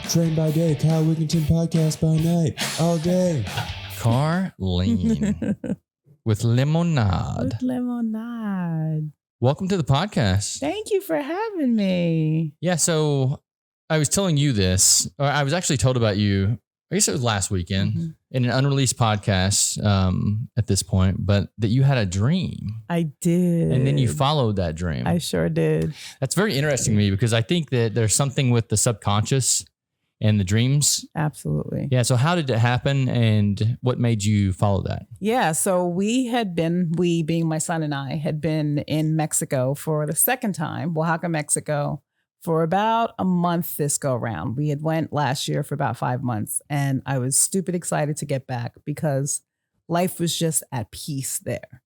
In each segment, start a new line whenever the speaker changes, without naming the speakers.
Train by day, Kyle Wigginton podcast by night, all day.
Carleen with LemoNaid.
With LemoNaid.
Welcome to the podcast.
Thank you for having me.
Yeah, so I was telling you this, or I was actually told about you, I guess it was last weekend in an unreleased podcast at this point, but that you had a dream.
I did.
And then you followed that dream.
I sure did.
That's very interesting to me because I think that there's something with the subconscious and the dreams.
Absolutely.
Yeah. So how did it happen and what made you follow that?
Yeah. So we being my son and I, had been in Mexico for the second time, Oaxaca, Mexico, for about a month this go round. We had went last year for about 5 months, and I was stupid excited to get back because life was just at peace there.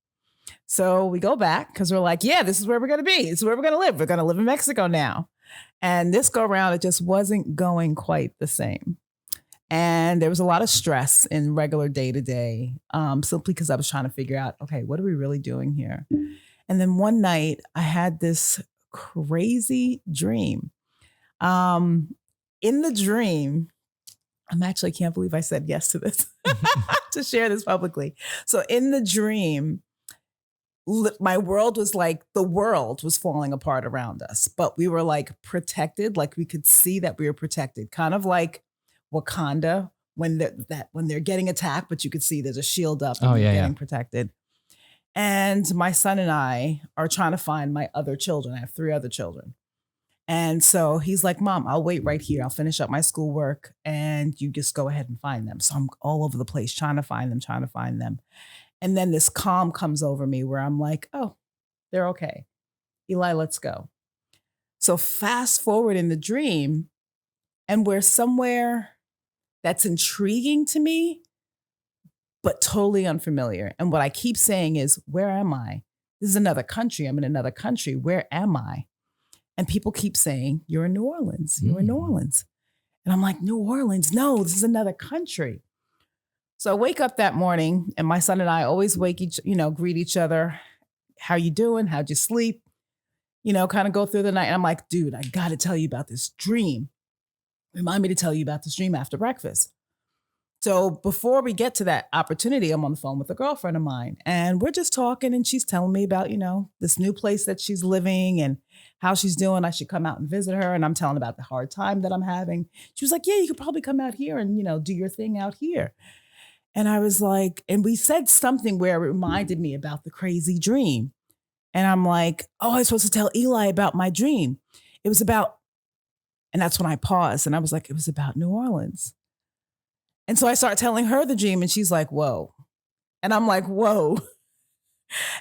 So we go back because we're like, yeah, this is where we're going to be. This is where we're going to live. We're going to live in Mexico now. And this go around, it just wasn't going quite the same. And there was a lot of stress in regular day to day, simply because I was trying to figure out, okay, what are we really doing here? And then one night I had this crazy dream. In the dream, can't believe I said yes to this, to share this publicly. So in the dream, my world was like the world was falling apart around us, but we were like protected, like we could see that we were protected, kind of like Wakanda when they're getting attacked, but you could see there's a shield up and they're getting protected. And my son and I are trying to find my other children. I have 3 other children. And so he's like, Mom, I'll wait right here. I'll finish up my schoolwork and you just go ahead and find them. So I'm all over the place trying to find them. And then this calm comes over me where I'm like, oh, they're okay. Eli, let's go. So fast forward in the dream, and we're somewhere that's intriguing to me, but totally unfamiliar. And what I keep saying is, where am I? This is another country. I'm in another country. Where am I? And people keep saying, you're in New Orleans. You're in New Orleans. And I'm like, New Orleans? No, this is another country. So I wake up that morning, and my son and I always greet each other. How you doing? How'd you sleep? Kind of go through the night. And I'm like, dude, I got to tell you about this dream. Remind me to tell you about this dream after breakfast. So before we get to that opportunity, I'm on the phone with a girlfriend of mine, and we're just talking, and she's telling me about, this new place that she's living and how she's doing. I should come out and visit her. And I'm telling about the hard time that I'm having. She was like, yeah, you could probably come out here and, do your thing out here. And I was like, and we said something where it reminded me about the crazy dream. And I'm like, oh, I was supposed to tell Eli about my dream. It was about, and that's when I paused and I was like, it was about New Orleans. And so I start telling her the dream and she's like, whoa. And I'm like, whoa.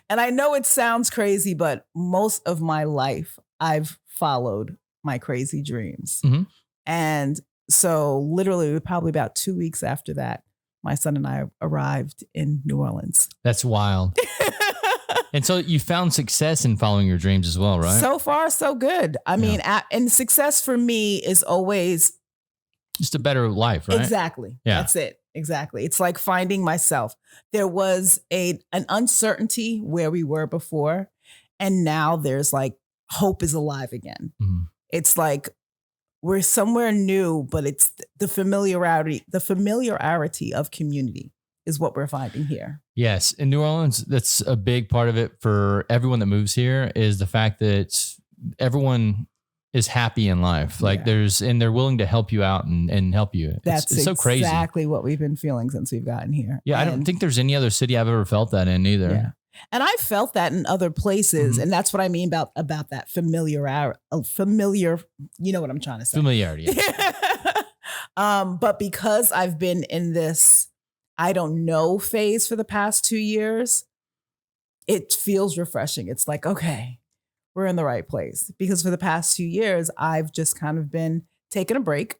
And I know it sounds crazy, but most of my life, I've followed my crazy dreams. Mm-hmm. And so literally probably about 2 weeks after that, my son and I arrived in New Orleans.
That's wild. And so you found success in following your dreams as well, right?
So far, so good. I mean, and success for me is always
just a better life, right?
Exactly.
Yeah.
That's it. Exactly. It's like finding myself. There was an uncertainty where we were before, and now there's like hope is alive again. Mm-hmm. It's like we're somewhere new, but it's the familiarity of community is what we're finding here.
Yes. In New Orleans, that's a big part of it for everyone that moves here is the fact that everyone is happy in life. Like and they're willing to help you out and help you. It's so crazy.
Exactly what we've been feeling since we've gotten here.
Yeah. I don't think there's any other city I've ever felt that in either.
Yeah. And I felt that in other places. Mm-hmm. And that's what I mean about that familiar, you know what I'm trying to say?
Familiarity.
But because I've been in this, I don't know phase for the past 2 years, it feels refreshing. It's like, okay, we're in the right place. Because for the past 2 years, I've just kind of been taking a break,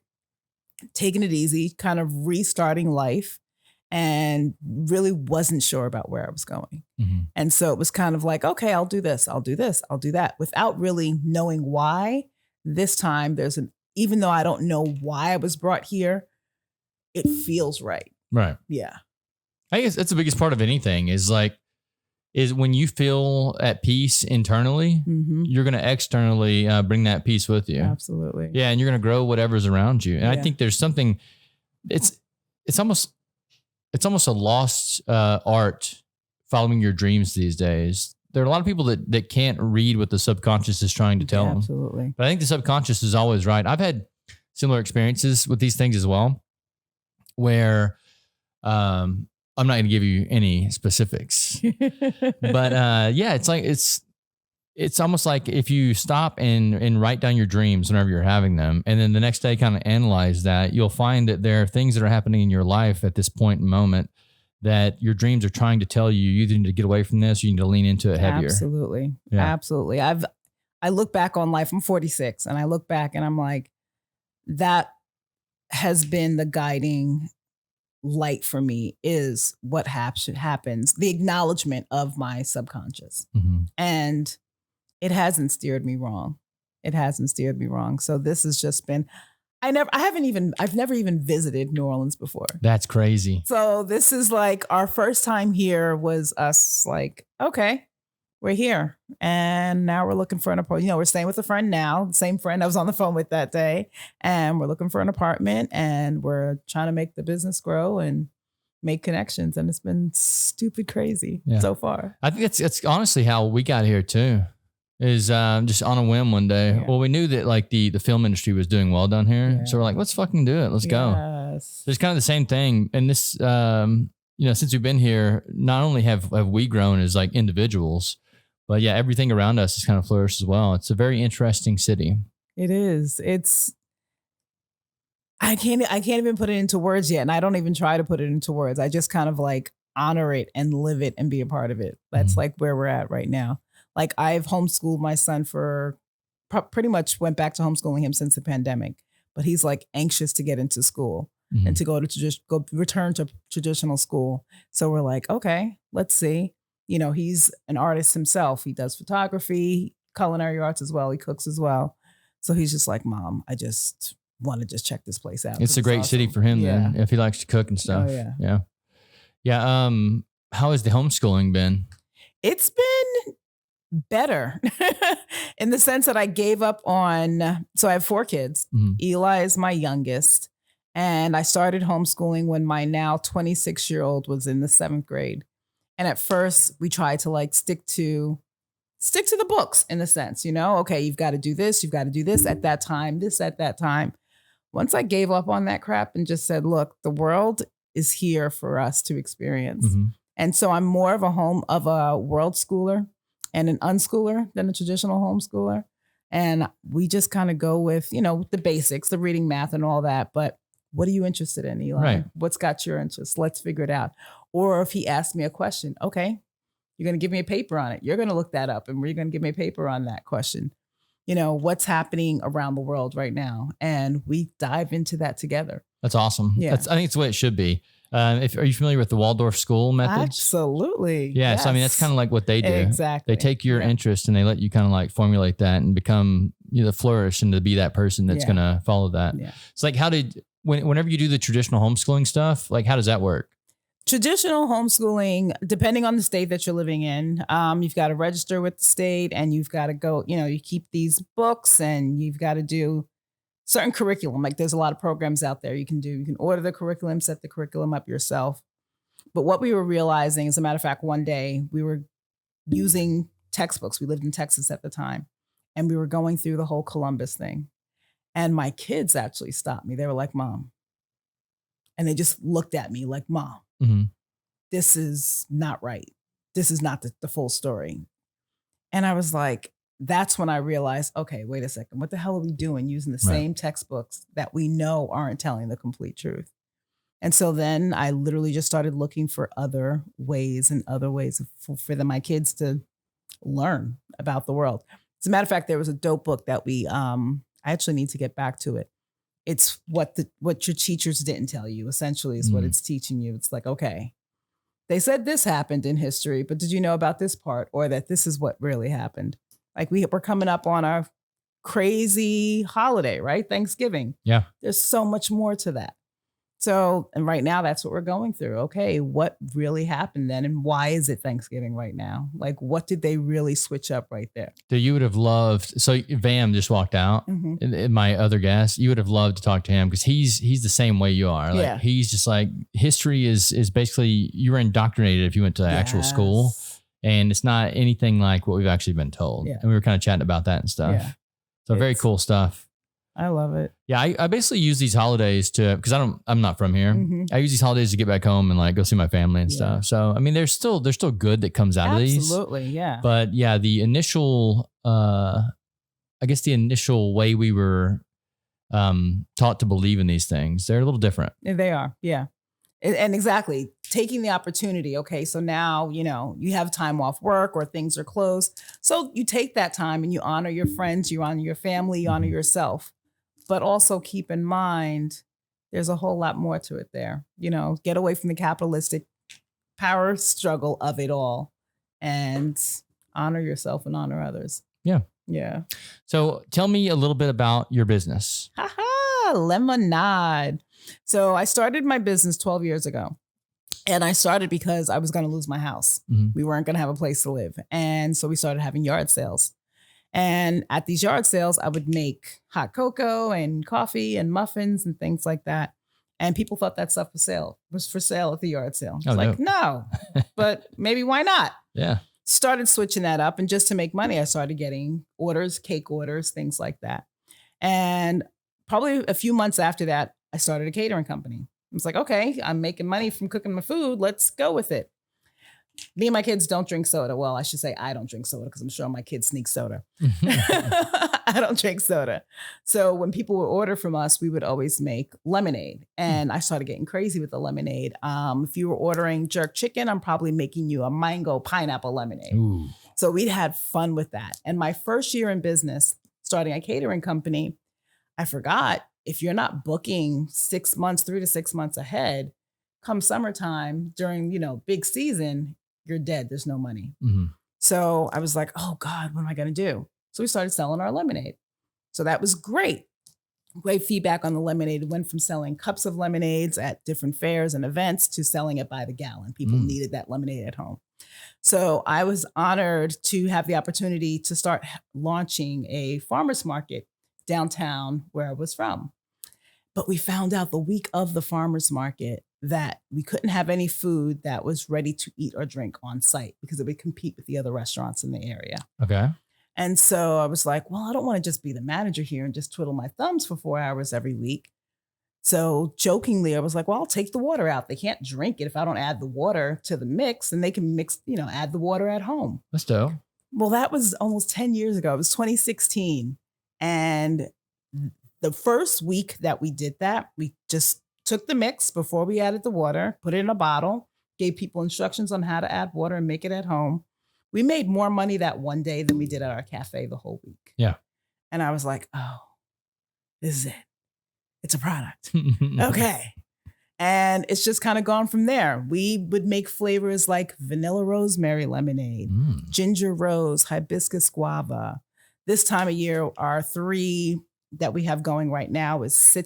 taking it easy, kind of restarting life, and really wasn't sure about where I was going. Mm-hmm. And so it was kind of like, okay, I'll do this, I'll do this, I'll do that, without really knowing why. This time even though I don't know why I was brought here, it feels right.
Right.
Yeah.
I guess that's the biggest part of anything is like, is when you feel at peace internally, you're going to externally bring that peace with you.
Absolutely.
Yeah. And you're going to grow whatever's around you. And I
Yeah.
think there's something, it's almost a lost art following your dreams these days. There are a lot of people that can't read what the subconscious is trying to tell them.
Absolutely.
But I think the subconscious is always right. I've had similar experiences with these things as well, where I'm not going to give you any specifics, but yeah, it's like it's almost like if you stop and write down your dreams whenever you're having them, and then the next day kind of analyze that, you'll find that there are things that are happening in your life at this point in moment that your dreams are trying to tell you either need to get away from this or you need to lean into it heavier.
Absolutely.
Yeah.
Absolutely. I look back on life. I'm 46 and I look back and I'm like, that has been the guiding light for me, is what happens, the acknowledgement of my subconscious. And it hasn't steered me wrong. It hasn't steered me wrong. So this has just been, I've never even visited New Orleans before.
That's crazy.
So this is like our first time here was us like, okay, we're here. And now we're looking for an apartment. We're staying with a friend now, the same friend I was on the phone with that day. And we're looking for an apartment and we're trying to make the business grow and make connections. And it's been stupid crazy so far.
I think it's honestly how we got here too. Is just on a whim one day.
Yeah.
Well, we knew that like the film industry was doing well down here.
Yeah.
So we're like, let's fucking do it. Let's go.
Yes.
There's kind of the same thing. And this, since we've been here, not only have we grown as like individuals, but yeah, everything around us has kind of flourished as well. It's a very interesting city.
It is. I can't even put it into words yet. And I don't even try to put it into words. I just kind of like honor it and live it and be a part of it. That's like where we're at right now. Like I've homeschooled my son for pretty much went back to homeschooling him since the pandemic, but he's like anxious to get into school and to return to traditional school. So we're like, okay, let's see. He's an artist himself. He does photography, culinary arts as well. He cooks as well. So he's just like, Mom, I just want to just check this place out.
It's a great city for him then, if he likes to cook and stuff.
Oh, yeah.
Yeah. How has the homeschooling been?
It's been better in the sense that I gave up on, so I have 4 kids. Eli is my youngest. And I started homeschooling when my now 26-year-old was in the 7th grade. And at first we tried to like stick to the books in a sense, okay, you've got to do this at that time, this at that time. Once I gave up on that crap and just said, look, the world is here for us to experience. And so I'm more of a world schooler and an unschooler than a traditional homeschooler. And we just kind of go with, the basics, the reading, math and all that. But what are you interested in, Eli?
Right.
What's got your interest? Let's figure it out. Or if he asked me a question, okay, you're going to give me a paper on it. You're going to look that up and you're going to give me a paper on that question. What's happening around the world right now? And we dive into that together.
That's awesome.
Yeah.
I think it's the way it should be. Are you familiar with the Waldorf school methods?
Absolutely.
Yeah. Yes. So, that's kind of like what they do.
Exactly.
They take your interest and they let you kind of like formulate that and become, flourish and to be that person that's going to follow that. Yeah. It's like, whenever you do the traditional homeschooling stuff, like how does that work?
Traditional homeschooling, depending on the state that you're living in, you've got to register with the state and you've got to go, you keep these books and you've got to do certain curriculum. Like there's a lot of programs out there you can do. You can order the curriculum, set the curriculum up yourself. But what we were realizing, as a matter of fact, one day we were using textbooks. We lived in Texas at the time and we were going through the whole Columbus thing. And my kids actually stopped me. They were like, Mom. And they just looked at me like, Mom, this is not right. This is not the full story. And I was like, that's when I realized, okay, wait a second. What the hell are we doing using the same textbooks that we know aren't telling the complete truth? And so then I literally just started looking for other ways for my kids to learn about the world. As a matter of fact, there was a dope book that I actually need to get back to it. It's what your teachers didn't tell you, essentially, is what it's teaching you. It's like, okay, they said this happened in history, but did you know about this part, or that this is what really happened? Like we're coming up on our crazy holiday, right? Thanksgiving.
Yeah.
There's so much more to that. So, and right now that's what we're going through. Okay, what really happened then? And why is it Thanksgiving right now? Like, what did they really switch up right there?
So you would have loved. So Vam just walked out. My other guest, you would have loved to talk to him because he's the same way you are. Like he's just like history is basically you were indoctrinated if you went to actual school, and it's not anything like what we've actually been told. And we were kind of chatting about that and stuff. So very cool stuff.
I love it.
Yeah, I basically use these holidays to because I'm not from here. I use these holidays to get back home and like go see my family and stuff. So I mean, there's still good that comes out of these.
Absolutely, yeah.
But yeah, the initial, I guess the initial way we were taught to believe in these things, they're a little different.
They are, yeah. And exactly taking the opportunity. Okay, so now you have time off work or things are closed, so you take that time and you honor your friends, you honor your family, you honor yourself. But also keep in mind, there's a whole lot more to it there. Get away from the capitalistic power struggle of it all and honor yourself and honor others. Yeah. Yeah.
So tell me a little bit about your business.
LemoNaid. So I started my business 12 years ago. And I started because I was going to lose my house. We weren't going to have a place to live. And so we started having yard sales. And at these yard sales, I would make hot cocoa and coffee and muffins and things like that. And people thought that stuff was for sale at the yard sale. It's no, but maybe why not?
Yeah.
Started switching that up. And just to make money, I started getting orders, cake orders, things like that. And probably a few months after that, I started a catering company. I was like, okay, I'm making money from cooking my food. Let's go with it. Me and my kids don't drink soda. Well, I should say I don't drink soda because I'm sure my kids sneak soda. I don't drink soda. So when people would order from us, we would always make lemonade. And I started getting crazy with the lemonade. If you were ordering jerk chicken, I'm probably making you a mango pineapple lemonade.
Ooh.
So we'd had fun with that. And my first year in business, starting a catering company, I forgot if you're not booking 3 to 6 months ahead, come summertime during, big season, you're dead. There's no money. So I was like, oh God, what am I going to do? So we started selling our lemonade. So that was great. Great feedback on the lemonade. It went from selling cups of lemonades at different fairs and events to selling it by the gallon. People needed that lemonade at home. So I was honored to have the opportunity to start launching a farmer's market downtown where I was from. But we found out the week of the farmer's market that we couldn't have any food that was ready to eat or drink on site because it would compete with the other restaurants in the area.
Okay.
And so I was like, well, I don't want to just be the manager here and just twiddle my thumbs for 4 hours every week. So jokingly, I was like, well, I'll take the water out. They can't drink it if I don't add the water to the mix, and they can mix, add the water at home.
That's dope.
Well, that was almost 10 years ago. It was 2016. And the first week that we did that, we just took the mix before we added the water, put it in a bottle, gave people instructions on how to add water and make it at home. We made more money that one day than we did at our cafe the whole week.
Yeah.
And I was like, oh, this is it. It's a product. Okay. And it's just kind of gone from there. We would make flavors like vanilla rosemary lemonade, ginger rose, hibiscus guava. This time of year, our 3 that we have going right now is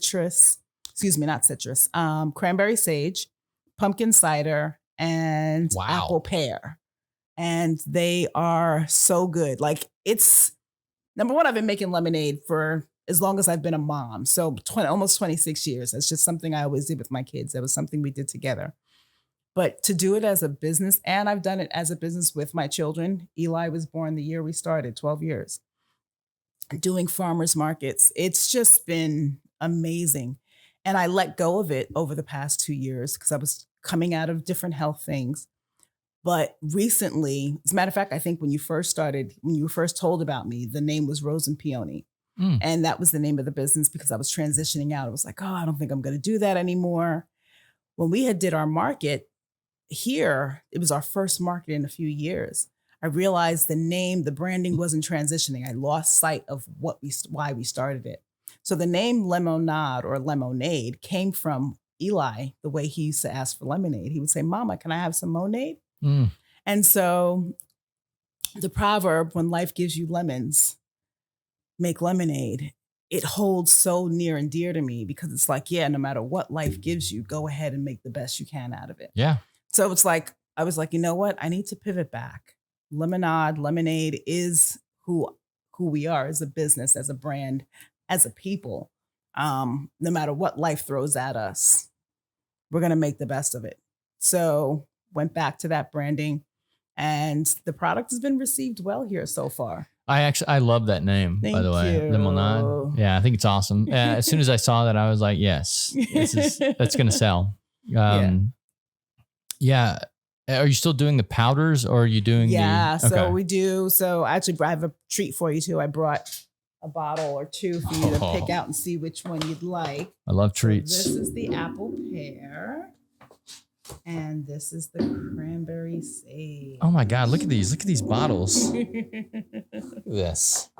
cranberry sage, pumpkin cider, and apple pear. And they are so good. Like, it's number one, I've been making lemonade for as long as I've been a mom. So almost 26 years. That's just something I always did with my kids. That was something we did together. But to do it as a business, and I've done it as a business with my children. Eli was born the year we started, 12 years. Doing farmers markets, it's just been amazing. And I let go of it over the past 2 years because I was coming out of different health things. But recently, as a matter of fact, I think when you were first told about me, the name was Rose and Peony. And that was the name of the business because I was transitioning out. I was like, oh, I don't think I'm going to do that anymore. When we did our market here, it was our first market in a few years. I realized the branding wasn't transitioning. I lost sight of why we started it. So the name LemoNaid or LemoNaid came from Eli, the way he used to ask for lemonade. He would say, Mama, can I have some MONADE? And so the proverb, when life gives you lemons, make lemonade, it holds so near and dear to me because it's like, yeah, no matter what life gives you, go ahead and make the best you can out of it.
Yeah.
So it's like, I was like, you know what? I need to pivot back. LemoNaid is who we are as a business, as a brand, as a people. No matter what life throws at us, we're going to make the best of it. So went back to that branding, and the product has been received well here so far.
I love that name, by the way.
you.
LemoNaid. Yeah, I think it's awesome. As soon as I saw that, I was like, yes, that's going to sell. Yeah. Are you still doing the powders, or are you doing
so we do. So actually, I have a treat for you too. I brought a bottle or two for you to pick out and see which one you'd like.
I love treats.
So this is the apple pear, and this is the cranberry sage.
Oh my God, look at these. Look at these bottles. Look at this.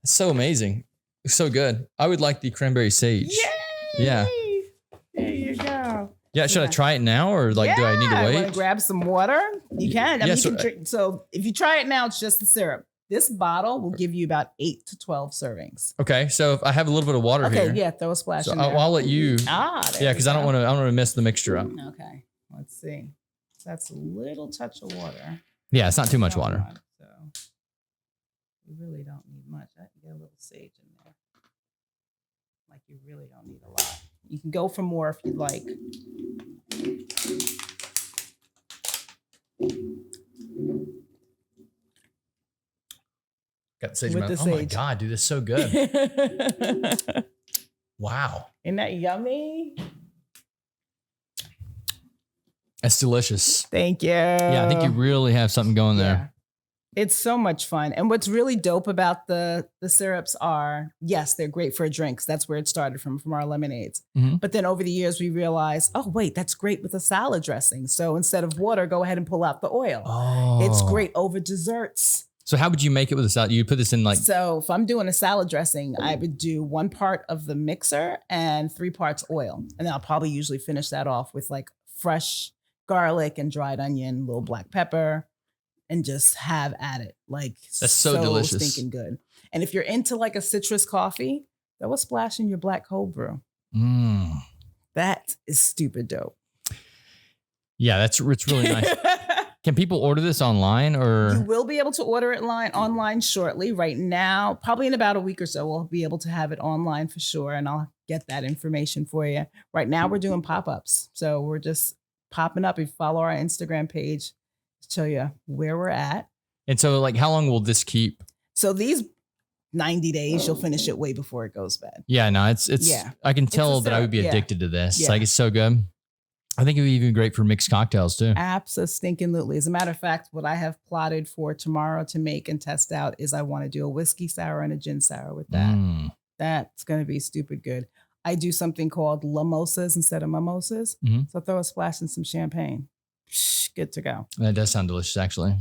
It's so amazing. It's so good. I would like the cranberry sage.
Yay!
Yeah.
There you go.
Yeah, should I try it now, or like do I need to wait?
Want to grab some water? You can. I mean, you can drink. So if you try it now, it's just the syrup. This bottle will give you about 8 to 12 servings.
Okay, so if I have a little bit of water here.
Okay, yeah, throw a splash in there.
I'll let you. Yeah, because I don't want to mess the mixture up.
Okay, let's see. So that's a little touch of water.
Yeah, it's not too much water.
So you really don't need much. I can get a little sage in there. Like you really don't need a lot. You can go for more if you'd like.
Got the sage.
With the
Oh my
sage.
God, dude, this is so good. Wow.
Isn't that yummy?
That's delicious.
Thank you.
Yeah, I think you really have something going there.
It's so much fun. And what's really dope about the syrups are, yes, they're great for drinks. That's where it started from our lemonades.
Mm-hmm.
But then over the years, we realized, oh, wait, that's great with a salad dressing. So instead of water, go ahead and pull out the oil.
Oh.
It's great over desserts.
So how would you make it with a salad? You put this in like...
So if I'm doing a salad dressing, I would do 1 part of the mixer and 3 parts oil. And then I'll probably usually finish that off with like fresh garlic and dried onion, little black pepper, and just have at it. Like
that's so delicious.
Stinking good. And if you're into like a citrus coffee, throw a splash in your black cold brew. That is stupid dope.
Yeah, it's really nice. Can people order this online, or?
You will be able to order it online shortly. Right now, probably in about a week or so, we'll be able to have it online for sure. And I'll get that information for you. Right now, we're doing pop-ups. So we're just popping up. If you follow our Instagram page, to show you where we're at.
And so like, how long will this keep?
So these 90 days, you'll finish it way before it goes bad.
Yeah, no, it's, I can tell that I would be addicted to this. Yeah. Like, it's so good. I think it would be even great for mixed cocktails too.
Absolutely. As a matter of fact, what I have plotted for tomorrow to make and test out is I want to do a whiskey sour and a gin sour with that. That's going to be stupid good. I do something called lemosas instead of mimosas. Mm-hmm. So throw a splash in some champagne. Good to go.
That does sound delicious, actually.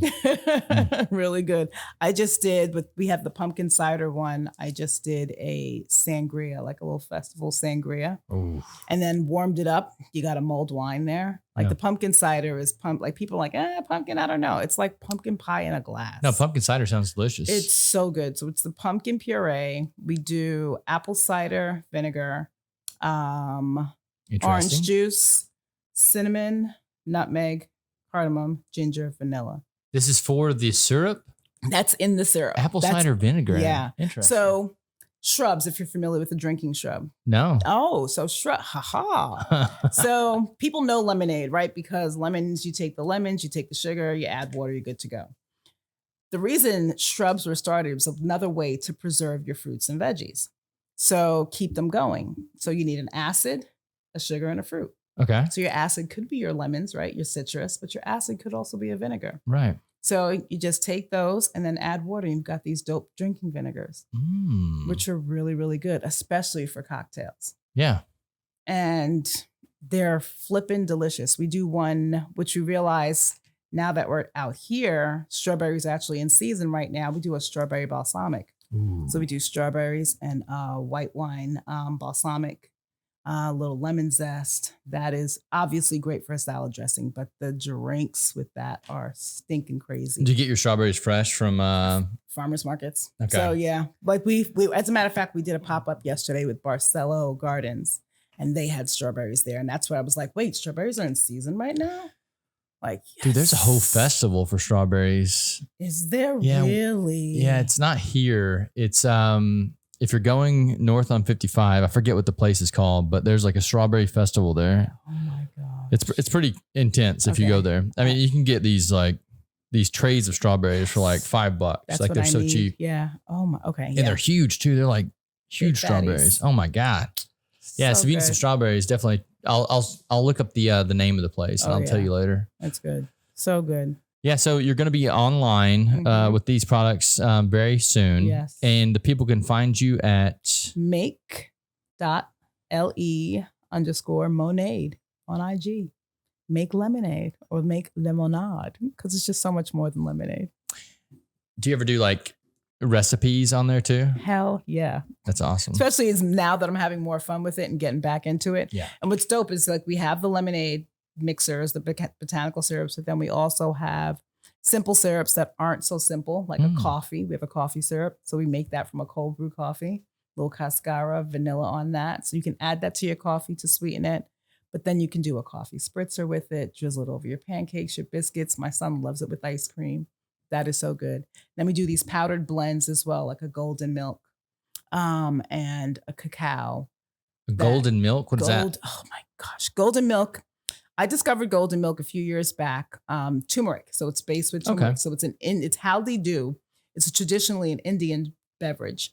Really good. I just did, but we have the pumpkin cider one. I just did a sangria, like a little festival sangria. Ooh. And then warmed it up. You got a mulled wine there. Like the pumpkin cider is like people are like, pumpkin, I don't know. It's like pumpkin pie in a glass.
No, pumpkin cider sounds delicious.
It's so good. So it's the pumpkin puree. We do apple cider vinegar, orange juice, cinnamon, nutmeg, cardamom, ginger, vanilla.
This is for the syrup?
That's in the syrup.
Apple cider vinegar.
Yeah.
Interesting.
So shrubs, if you're familiar with a drinking shrub.
No.
Oh, so shrub. So people know lemonade, right? Because lemons, you take the sugar, you add water, you're good to go. The reason shrubs were started was another way to preserve your fruits and veggies. So keep them going. So you need an acid, a sugar, and a fruit.
Okay.
So your acid could be your lemons, right? Your citrus, but your acid could also be a vinegar.
Right.
So you just take those and then add water. You've got these dope drinking vinegars, which are really, really good, especially for cocktails.
Yeah.
And they're flippin' delicious. We do one, which we realize now that we're out here, strawberries actually in season right now. We do a strawberry balsamic. Ooh. So we do strawberries and white wine balsamic a little lemon zest. That is obviously great for a salad dressing, but the drinks with that are stinking crazy.
Do you get your strawberries fresh from
farmers markets?
Okay.
So yeah, like we as a matter of fact, we did a pop-up yesterday with Barcelo Gardens, and they had strawberries there. And that's where I was like, wait, strawberries are in season right now? Like, yes.
Dude, there's a whole festival for strawberries.
Is there really?
Yeah, it's not here. It's if you're going north on 55, I forget what the place is called, but there's like a strawberry festival there.
Oh my god.
It's pretty intense if you go there. I mean, you can get these trays of strawberries for like $5.
That's
like they're so cheap.
Yeah. Oh my. Okay.
And they're huge too. They're like huge strawberries. Oh my god. Yeah. So if you need some strawberries, definitely. I'll look up the name of the place and I'll tell you later.
That's good. So good.
Yeah. So you're going to be online with these products very soon.
Yes.
And the people can find you at
make.le_monade on IG. Make lemonade or make lemonade because it's just so much more than lemonade.
Do you ever do like recipes on there too?
Hell yeah.
That's awesome.
Especially as now that I'm having more fun with it and getting back into it.
Yeah.
And what's dope is like we have the lemonade mixers, the botanical syrups, but then we also have simple syrups that aren't so simple, like a coffee. We have a coffee syrup. So we make that from a cold brew coffee, little cascara, vanilla on that. So you can add that to your coffee to sweeten it. But then you can do a coffee spritzer with it, drizzle it over your pancakes, your biscuits. My son loves it with ice cream. That is so good. Then we do these powdered blends as well, like a golden milk and a cacao.
Golden milk? What is that?
Oh my gosh. Golden milk. I discovered golden milk a few years back. Turmeric. So it's based with turmeric.
Okay.
So it's haldi-do. It's traditionally an Indian beverage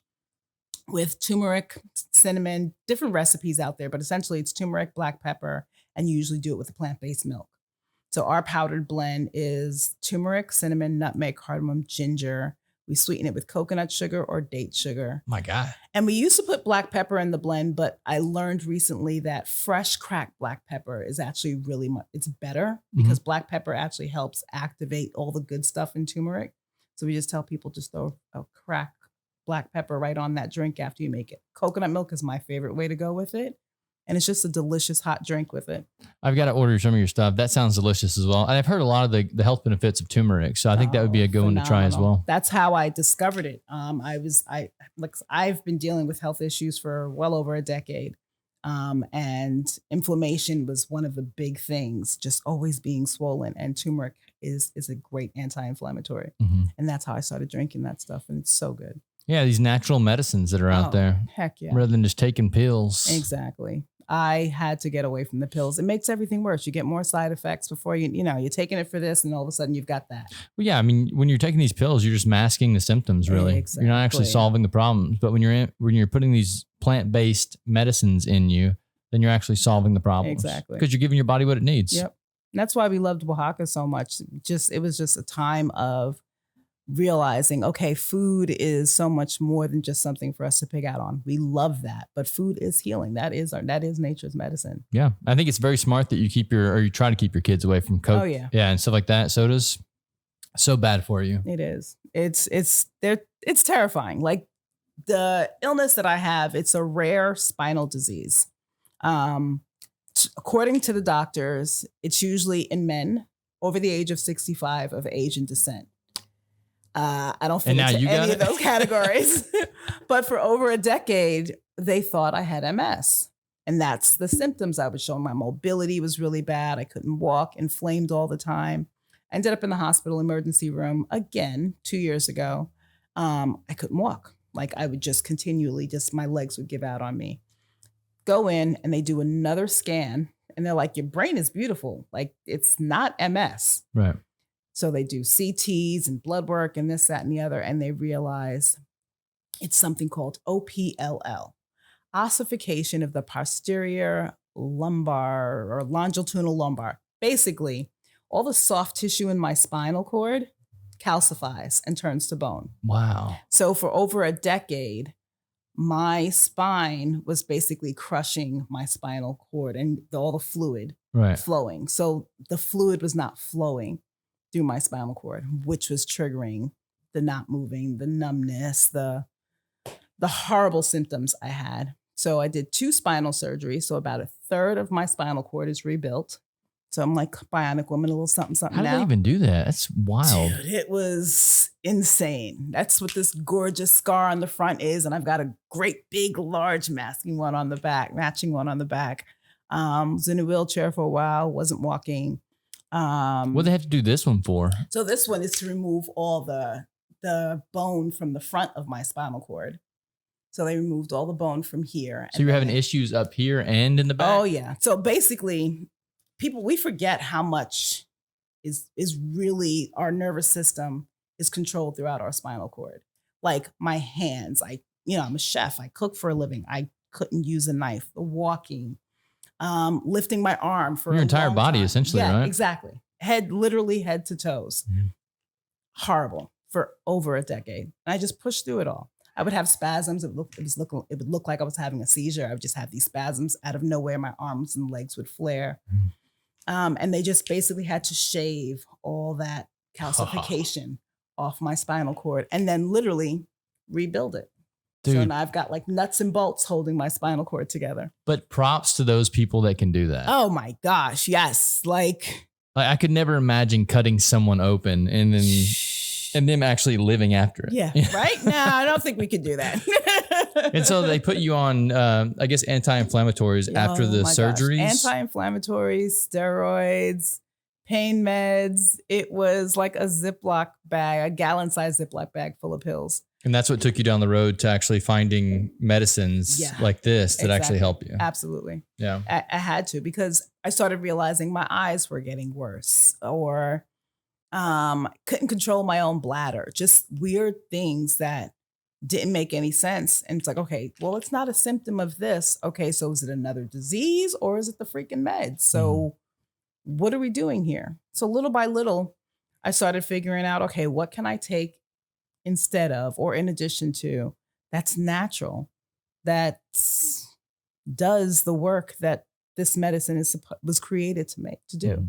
with turmeric, cinnamon, different recipes out there, but essentially it's turmeric, black pepper, and you usually do it with a plant-based milk. So our powdered blend is turmeric, cinnamon, nutmeg, cardamom, ginger. We sweeten it with coconut sugar or date sugar.
My God.
And we used to put black pepper in the blend, but I learned recently that fresh cracked black pepper is actually really much, it's better because black pepper actually helps activate all the good stuff in turmeric. So we just tell people just throw a crack black pepper right on that drink after you make it. Coconut milk is my favorite way to go with it. And it's just a delicious hot drink with it.
I've got to order some of your stuff. That sounds delicious as well. And I've heard a lot of the health benefits of turmeric. So I think that would be a good one to try as well.
That's how I discovered it. I've been dealing with health issues for well over a decade. And inflammation was one of the big things, just always being swollen. And turmeric is a great anti-inflammatory. And that's how I started drinking that stuff. And it's so good.
Yeah, these natural medicines that are out there.
Heck yeah.
Rather than just taking pills.
Exactly. I had to get away from the pills. It makes everything worse. You get more side effects before you're taking it for this and all of a sudden you've got that.
Well, yeah, I mean, when you're taking these pills, you're just masking the symptoms really.
Exactly.
You're not actually solving the problems. But when you're putting these plant-based medicines in you, then you're actually solving the problems.
Exactly.
Because you're giving your body what it needs.
Yep. And that's why we loved Oaxaca so much. It was just a time of realizing, okay, food is so much more than just something for us to pick out on. We love that, but food is healing. That is nature's medicine.
Yeah. I think it's very smart that you you try to keep your kids away from Coke.
Oh yeah.
Yeah. And stuff like that. Sodas, so bad for you.
It is. It's terrifying. Like the illness that I have, it's a rare spinal disease. According to the doctors, it's usually in men over the age of 65 of Asian descent. I don't fit into any of those categories. But for over a decade, they thought I had MS. And that's the symptoms I was showing. My mobility was really bad. I couldn't walk, inflamed all the time. I ended up in the hospital emergency room again 2 years ago. I couldn't walk. Like I would just continually, my legs would give out on me. Go in and they do another scan. And they're like, your brain is beautiful. Like it's not MS.
Right.
So they do CTs and blood work and this, that, and the other. And they realize it's something called OPLL, ossification of the posterior lumbar or longitudinal lumbar. Basically, all the soft tissue in my spinal cord calcifies and turns to bone.
Wow.
So for over a decade, my spine was basically crushing my spinal cord and all the fluid flowing. So the fluid was not flowing through my spinal cord, which was triggering the not moving, the numbness, the horrible symptoms I had. So I did 2 spinal surgeries. So about a third of my spinal cord is rebuilt. So I'm like bionic woman, a little something
How
now.
do they even do that? That's wild.
Dude, it was insane. That's what this gorgeous scar on the front is. And I've got a great big, large matching one on the back. Was in a wheelchair for a while, wasn't walking.
What do they have to do this one for?
So this one is to remove all the bone from the front of my spinal cord. So they removed all the bone from here.
So you're having issues up here and in the back?
Oh yeah. So basically, we forget how much is really our nervous system is controlled throughout our spinal cord. Like my hands, I'm a chef. I cook for a living. I couldn't use a knife. Walking, lifting my arm for
your entire body,
time.
essentially, right?
Exactly. Literally head to toes. Mm-hmm. Horrible for over a decade. And I just pushed through it all. I would have spasms. It would look like I was having a seizure. I would just have these spasms out of nowhere. My arms and legs would flare. And they just basically had to shave all that calcification off my spinal cord and then literally rebuild it. Dude. So now I've got like nuts and bolts holding my spinal cord together.
But props to those people that can do that.
Oh my gosh. Yes. Like
I could never imagine cutting someone open and them actually living after it.
Yeah. Right? No, I don't think we could do that.
And so they put you on, I guess, anti-inflammatories after the surgeries.
Gosh. Anti-inflammatories, steroids, pain meds. It was like a Ziploc bag, a gallon-sized Ziploc bag full of pills.
And that's what took you down the road to actually finding medicines like this that actually help you.
Absolutely.
Yeah.
I had to, because I started realizing my eyes were getting worse, or couldn't control my own bladder, just weird things that didn't make any sense. And it's like, okay, well, it's not a symptom of this. Okay, so is it another disease or is it the freaking meds? So what are we doing here? So little by little, I started figuring out, okay, what can I take instead of, or in addition to, that's natural, that does the work that this medicine was created to do.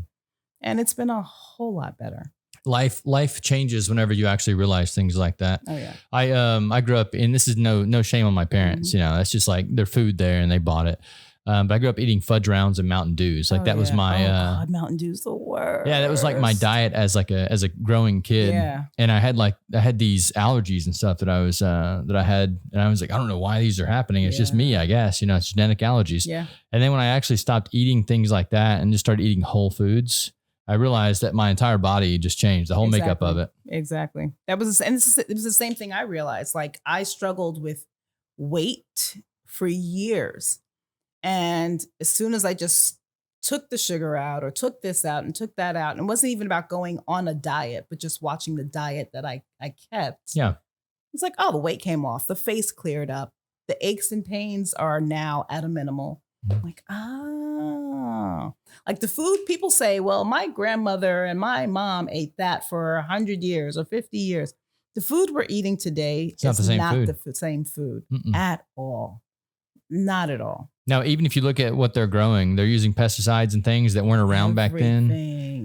And it's been a whole lot better.
Life changes whenever you actually realize things like that.
Oh yeah.
I grew up, and this is no shame on my parents. You know, that's just like their food there and they bought it. But I grew up eating fudge rounds and Mountain Dews. Like that was my
God, Mountain Dew's the worst.
Yeah, that was like my diet as a growing kid.
Yeah.
And I had these allergies and stuff that I had, and I was like, I don't know why these are happening. It's just me, I guess. You know, it's genetic allergies.
Yeah.
And then when I actually stopped eating things like that and just started eating whole foods, I realized that my entire body just changed, the whole makeup of it.
Exactly. It was the same thing I realized. Like I struggled with weight for years. And as soon as I just took the sugar out or took this out and took that out, and it wasn't even about going on a diet, but just watching the diet that I kept.
Yeah.
It's like, oh, the weight came off, the face cleared up, the aches and pains are now at a minimal. I'm like, like the food, people say, well, my grandmother and my mom ate that for 100 years or 50 years. The food we're eating today is not the same food at all. Not at all.
Now, even if you look at what they're growing, they're using pesticides and things that weren't around back then.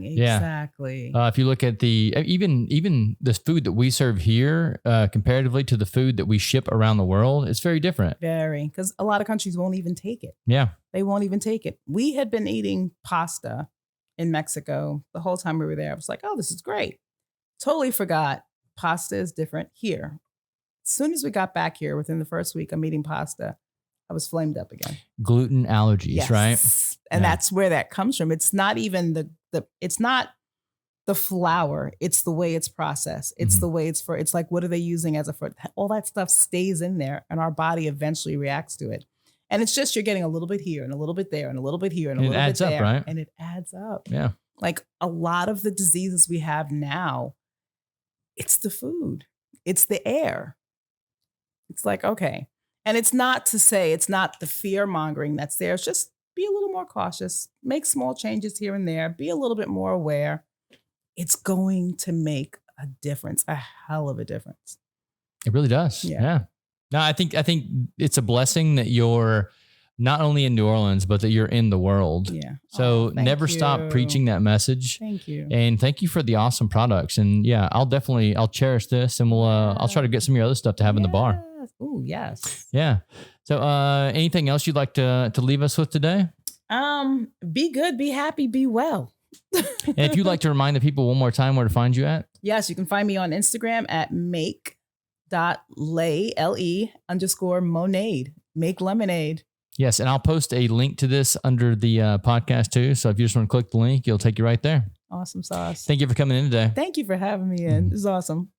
Exactly.
Yeah. If you look at even the food that we serve here, comparatively to the food that we ship around the world, it's very different.
Very, because a lot of countries won't even take it.
Yeah.
They won't even take it. We had been eating pasta in Mexico the whole time we were there. I was like, oh, this is great. Totally forgot pasta is different here. As soon as we got back here, within the first week, I'm eating pasta. I was flamed up again. Gluten
allergies, right?
And that's where that comes from. It's not even it's not the flour. It's the way it's processed. It's the way it's like, what are they using as all that stuff stays in there and our body eventually reacts to it. And it's just, you're getting a little bit here and a little bit there and a little bit here and a little bit there. It adds up, right? And it adds up.
Yeah.
Like a lot of the diseases we have now, it's the food. It's the air. It's like, okay. And it's not to say, it's not the fear mongering that's there. It's just be a little more cautious, make small changes here and there, be a little bit more aware. It's going to make a difference, a hell of a difference.
It really does. Yeah. No, I think it's a blessing that you're not only in New Orleans, but that you're in the world.
Yeah.
So never stop preaching that message.
Thank you.
And thank you for the awesome products. And yeah, I'll cherish this, and I'll try to get some of your other stuff to have in the bar.
Oh, yes.
Yeah. So anything else you'd like to leave us with today?
Be good, be happy, be well.
And if you'd like to remind the people one more time where to find you at.
Yes, you can find me on Instagram at make.lay_MONADE. Make lemonade.
Yes, and I'll post a link to this under the podcast too. So if you just want to click the link, it'll take you right there.
Awesome sauce.
Thank you for coming in today.
Thank you for having me in. This is awesome.